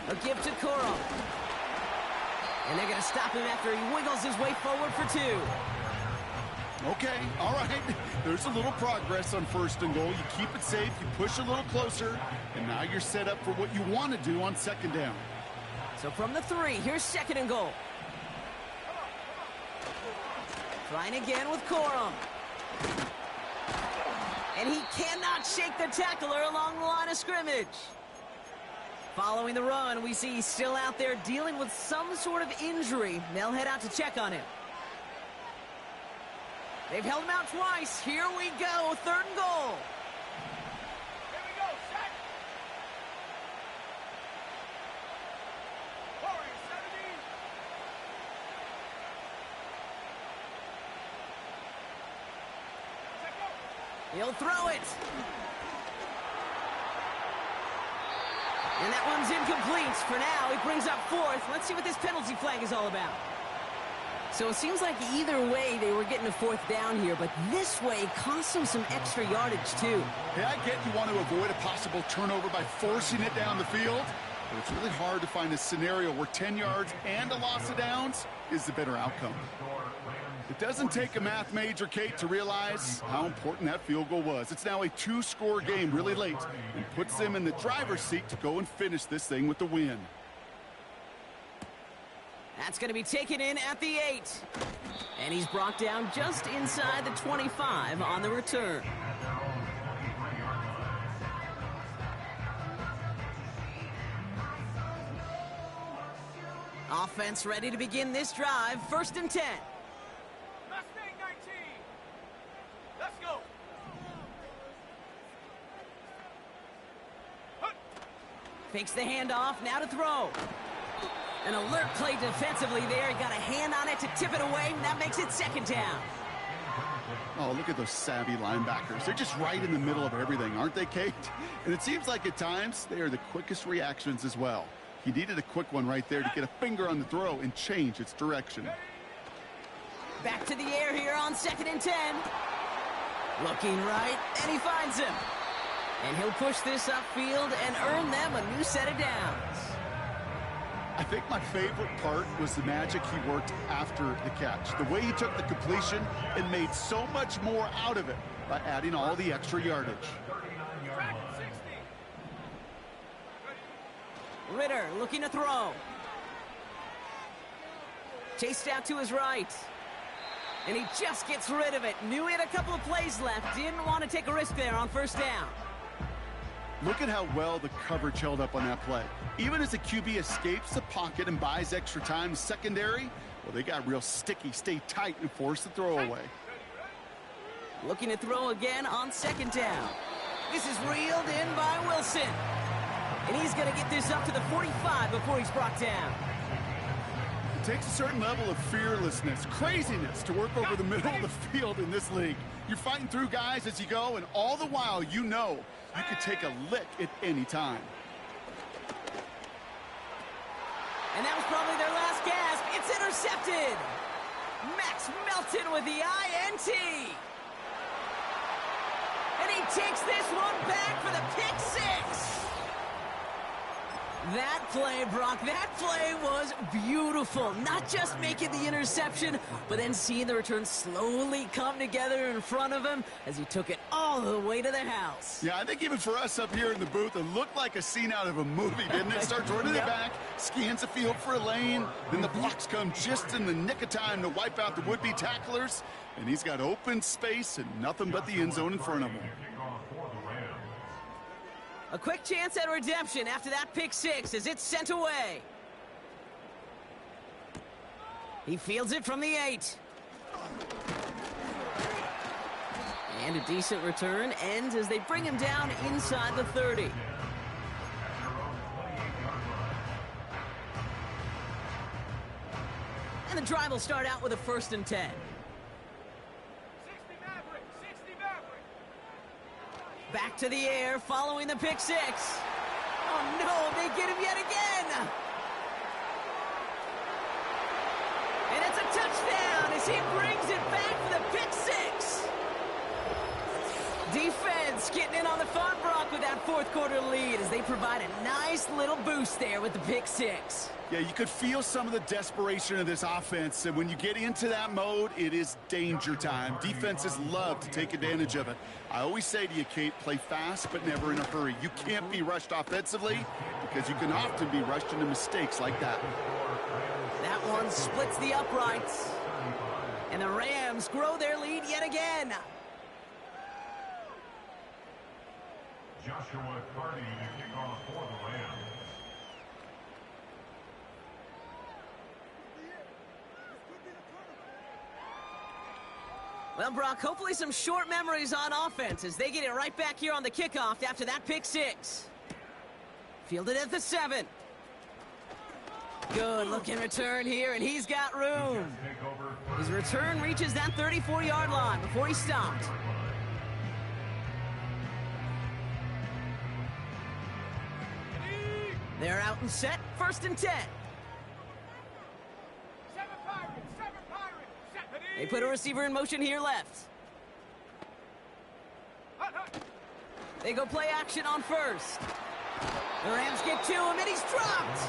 A give to Coral. And they're going to stop him after he wiggles his way forward for 2. Okay, all right. There's a little progress on 1st and goal. You keep it safe, you push a little closer, and now you're set up for what you want to do on 2nd down. So from the 3, here's 2nd and goal. Trying again with Corum. And he cannot shake the tackler along the line of scrimmage. Following the run, we see he's still out there dealing with some sort of injury. They'll head out to check on him. They've held him out twice. Here we go, 3rd and goal. Here we go, set. Warriors 70. Set go. He'll throw it. And that one's incomplete. For now, it brings up 4th. Let's see what this penalty flag is all about. So it seems like either way they were getting a 4th down here, but this way cost them some extra yardage too. Hey, I get you want to avoid a possible turnover by forcing it down the field, but it's really hard to find a scenario where 10 yards and a loss of downs is the better outcome. It doesn't take a math major, Kate, to realize how important that field goal was. It's now a 2-score game really late and puts them in the driver's seat to go and finish this thing with the win. That's going to be taken in at the 8. And he's brought down just inside the 25 on the return. Offense ready to begin this drive. 1st and 10. Mustang 19. Let's go. Fakes the handoff. Now to throw. An alert play defensively there. He got a hand on it to tip it away. That makes it 2nd down. Oh, look at those savvy linebackers. They're just right in the middle of everything, aren't they, Kate? And it seems like at times they are the quickest reactions as well. He needed a quick one right there to get a finger on the throw and change its direction. Back to the air here on 2nd and 10. Looking right, and he finds him. And he'll push this upfield and earn them a new set of downs. I think my favorite part was the magic he worked after the catch. The way he took the completion and made so much more out of it by adding all the extra yardage. Ritter looking to throw. Chased out to his right. And he just gets rid of it. Knew he had a couple of plays left. Didn't want to take a risk there on 1st down. Look at how well the coverage held up on that play. Even as the QB escapes the pocket and buys extra time secondary, well, they got real sticky, stay tight, and force the throw away. Looking to throw again on 2nd down. This is reeled in by Wilson. And he's going to get this up to the 45 before he's brought down. It takes a certain level of fearlessness, craziness to work over the middle of the field in this league. You're fighting through guys as you go, and all the while you know you could take a lick at any time. And that was probably their last gasp. It's intercepted. Max Melton with the INT. And he takes this one back for the pick six. That play, Brock, that play was beautiful. Not just making the interception, but then seeing the return slowly come together in front of him as he took it all the way to the house. Yeah, I think even for us up here in the booth, it looked like a scene out of a movie, didn't it? Starts running it back, scans the field for a lane, then the blocks come just in the nick of time to wipe out the would-be tacklers, and he's got open space and nothing but the end zone in front of him. A quick chance at redemption after that pick six as it's sent away. He fields it from the 8. And a decent return ends as they bring him down inside the 30. And the drive will start out with a 1st and 10. 60 Maverick, 60 Maverick. Back to the air following the pick six. Oh no, they get him yet again. And it's a touchdown as he brings it back for the pick six. Defense getting in on the fun, Brock, with that 4th quarter lead as they provide a nice little boost there with the pick six. Yeah, you could feel some of the desperation of this offense, and when you get into that mode, it is danger time. Defenses love to take advantage of it. I always say to you, Kate, play fast but never in a hurry. You can't be rushed offensively because you can often be rushed into mistakes like that. That one splits the uprights. And the Rams grow their lead yet again. Joshua Carty to kick off for the Rams. Well, Brock, hopefully some short memories on offense as they get it right back here on the kickoff after that pick six. Fielded at the 7. Good looking return here, and he's got room. His return reaches that 34-yard line before he stopped. They're out and set, 1st and 10. 7 Pirates, 7 Pirates. Set. They put a receiver in motion here left. Hut, hut. They go play action on 1st. The Rams get to him, and he's dropped.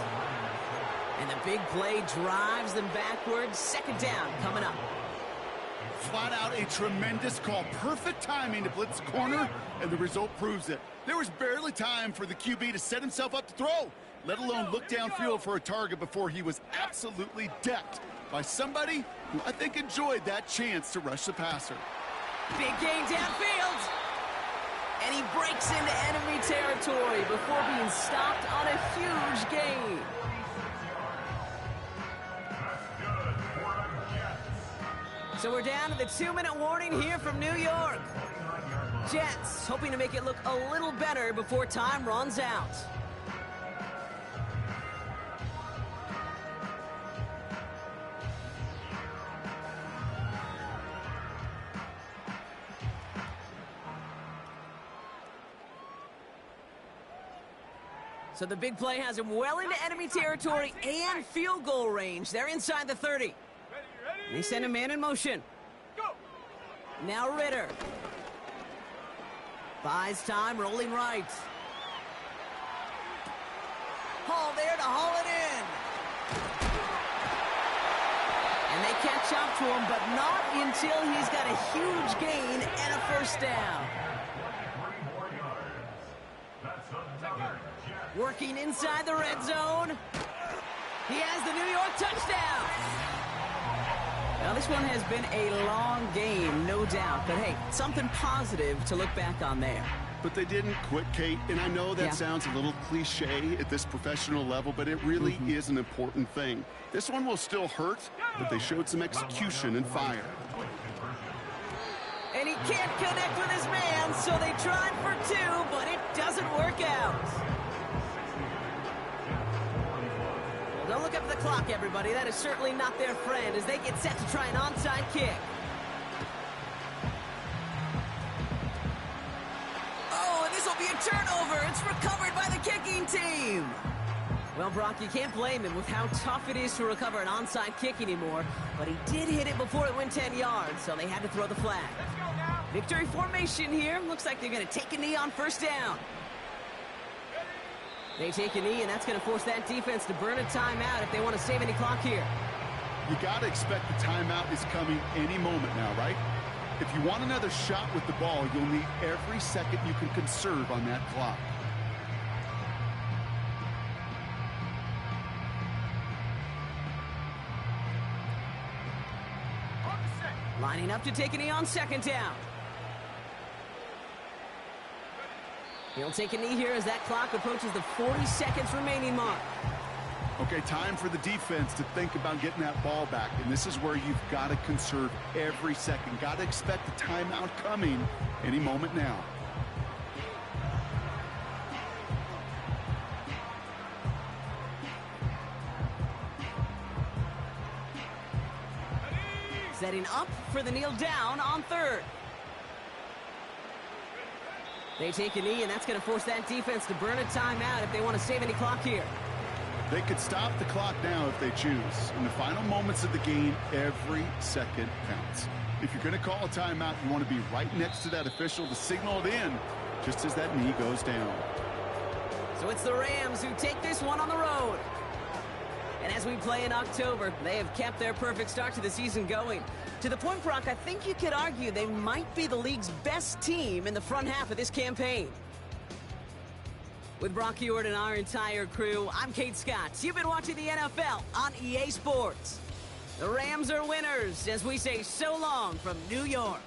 And the big play drives them backwards. 2nd down coming up. Flat out a tremendous call. Perfect timing to blitz the corner, and the result proves it. There was barely time for the QB to set himself up to throw, let alone look downfield for a target before he was absolutely decked by somebody who I think enjoyed that chance to rush the passer. Big gain downfield. And he breaks into enemy territory before being stopped on a huge gain. So we're down to the 2-minute warning here from New York. Jets hoping to make it look a little better before time runs out. So the big play has him well into enemy territory and field goal range. They're inside the 30. Ready, ready. They send a man in motion. Go. Now Ritter. Buys time, rolling right. Hall there to haul it in. And they catch up to him, but not until he's got a huge gain and a 1st down. Working inside the red zone. He has the New York touchdown. Now, this one has been a long game, no doubt. But, hey, something positive to look back on there. But they didn't quit, Kate, and I know that sounds a little cliche at this professional level, but it really is an important thing. This one will still hurt, but they showed some execution and fire. And he can't connect with his man, so they tried for 2, but it doesn't work out. Don't look up at the clock, everybody. That is certainly not their friend as they get set to try an onside kick. Oh, and this will be a turnover. It's recovered by the kicking team. Well, Brock, you can't blame him with how tough it is to recover an onside kick anymore. But he did hit it before it went 10 yards, so they had to throw the flag. Let's go now. Victory formation here. Looks like they're going to take a knee on first down. They take a knee, and that's going to force that defense to burn a timeout if they want to save any clock here. You got to expect the timeout is coming any moment now, right? If you want another shot with the ball, you'll need every second you can conserve on that clock. On the set. Lining up to take a knee on second down. He'll take a knee here as that clock approaches the 40 seconds remaining mark. Okay, time for the defense to think about getting that ball back, and this is where you've got to conserve every second. Got to expect the timeout coming any moment now. Setting up for the kneel down on third. They take a knee, and that's going to force that defense to burn a timeout if they want to save any clock here. They could stop the clock now if they choose. In the final moments of the game, every second counts. If you're going to call a timeout, you want to be right next to that official to signal it in just as that knee goes down. So it's the Rams who take this one on the road. And as we play in October, they have kept their perfect start to the season going. To the point, Brock, I think you could argue they might be the league's best team in the front half of this campaign. With Brock Ewart and our entire crew, I'm Kate Scott. You've been watching the NFL on EA Sports. The Rams are winners as we say so long from New York.